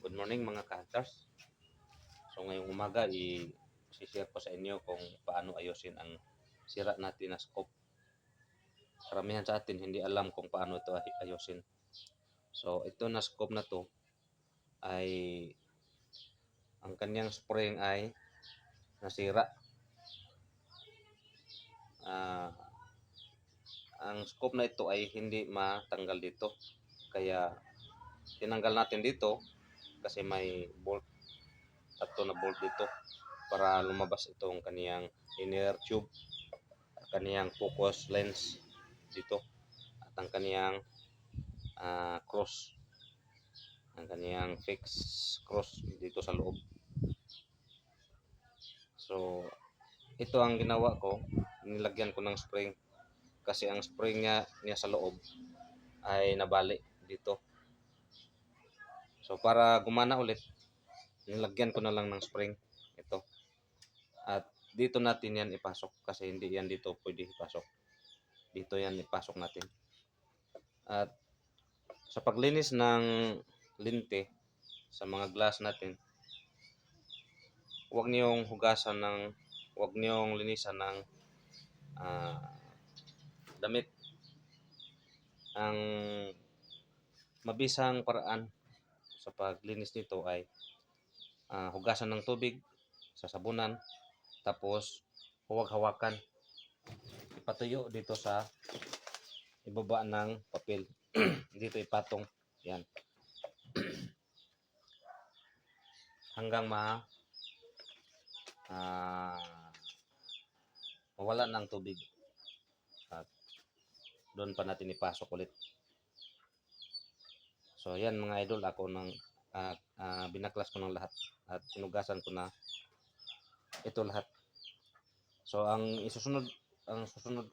Good morning mga ka-hunters. So ngayong umaga i-share ko sa inyo kung paano ayusin ang sira natin na scope. Karamihan sa atin hindi alam kung paano ito ayusin. So ito na scope na to ay ang kanyang spring ay nasira. Ang scope na ito ay hindi matanggal dito. Kaya tinanggal natin dito kasi may bolt, tatlo na bolt dito para lumabas itong kaniyang inner tube, kaniyang focus lens dito at ang kaniyang cross, ang kaniyang fixed cross dito sa loob. So ito ang ginawa ko, nilagyan ko ng spring kasi ang spring niya sa loob ay nabali dito. So para gumana ulit, nilagyan ko na lang ng spring ito. At dito natin yan ipasok kasi hindi yan dito pwede ipasok. Dito yan ipasok natin. At sa paglinis ng linte sa mga glass natin, huwag niyong hugasan ng, huwag niyong linisan ng damit. Ang mabisang paraan sa paglinis nito ay hugasan ng tubig sa sabunan, tapos huwag hawakan, ipatuyo dito sa ibaba ng papel. Dito ipatong yan hanggang mawala ng tubig at doon pa natin ipasok ulit. So yan mga idol, ako nang binaklas ko ng lahat at hinugasan ko na ito lahat. So ang susunod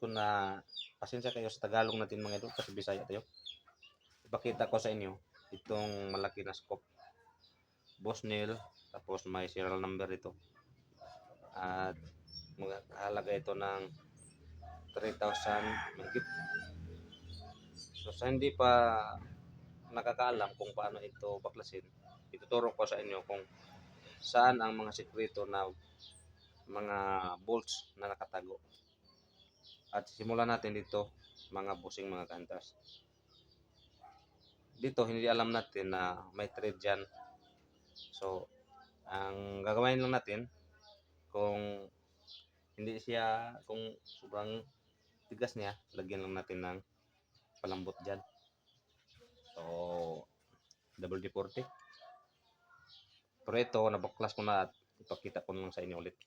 ko na, pasensya kayo sa Tagalog natin mga idol kasi Bisaya tayo, ipakita ko sa inyo itong malaki na scope, Bosnil, tapos may serial number ito at magkahalaga ito ng 3,000 mahigit. So sa hindi pa nakakaalam kung paano ito baklasin, ituturo ko sa inyo kung saan ang mga sekreto na mga bolts na nakatago. At simulan natin dito mga busing mga ka-hunters. Dito hindi alam natin na may thread dyan. So ang gagawin lang natin, kung hindi siya, kung sobrang tigas niya, lagyan lang natin ng palambot dyan. So WD-40. Pero ito nabaklas ko na at ipakita ko lang sa inyo ulit.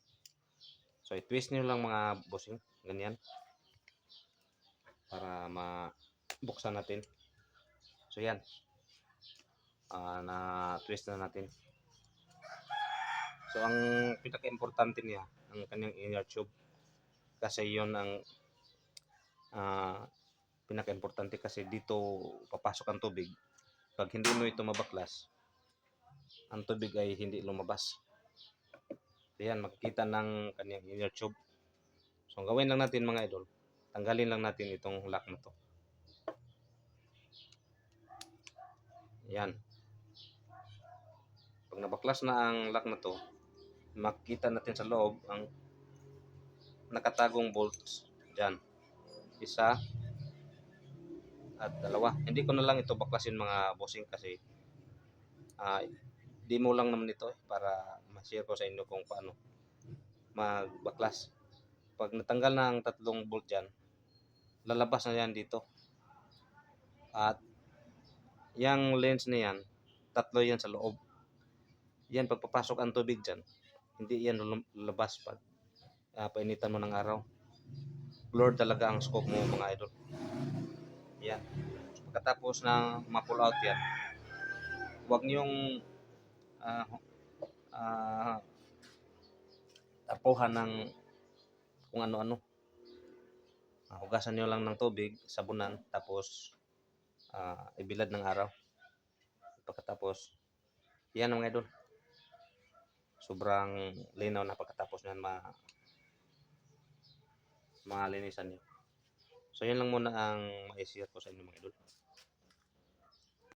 So i-twist nyo lang mga bossing, ganyan, para mabuksan natin. So yan, na-twist na natin. So ang pinaka-importante niya, ang kanyang inner tube, kasi yon ang pinaka-importante kasi dito papasok ang tubig. Pag hindi mo ito mabaklas, ang tubig ay hindi lumabas. So yan, makikita ng kanyang inner tube. So ang gawin lang natin mga idol, tanggalin lang natin itong lock na to. Yan. Pag nabaklas na ang lock na to, makikita natin sa loob ang nakatagong bolts dyan. Isa at dalawa. Hindi ko na lang ito baklasin mga bossing kasi demo lang naman ito para ma-share ko sa inyo kung paano magbaklas. Pag natanggal na ang tatlong bolt dyan, lalabas na yan dito. At yung lens na yan, tatlo yan sa loob. Yan, pagpapasok ang tubig dyan, hindi yan lalabas pag painitan mo ng araw. Blur talaga ang scope mo mga idol. Yan. Pagkatapos na ma-pull out yan, huwag niyong tapuhan ng kung ano-ano. Hugasan nyo lang ng tubig, sabunan, tapos ibilad ng araw. Pagkatapos, yan mga idol. Sobrang linaw na pagkatapos nyan malinisan nyo. So yan lang muna ang ma-share ko sa inyo mga idol.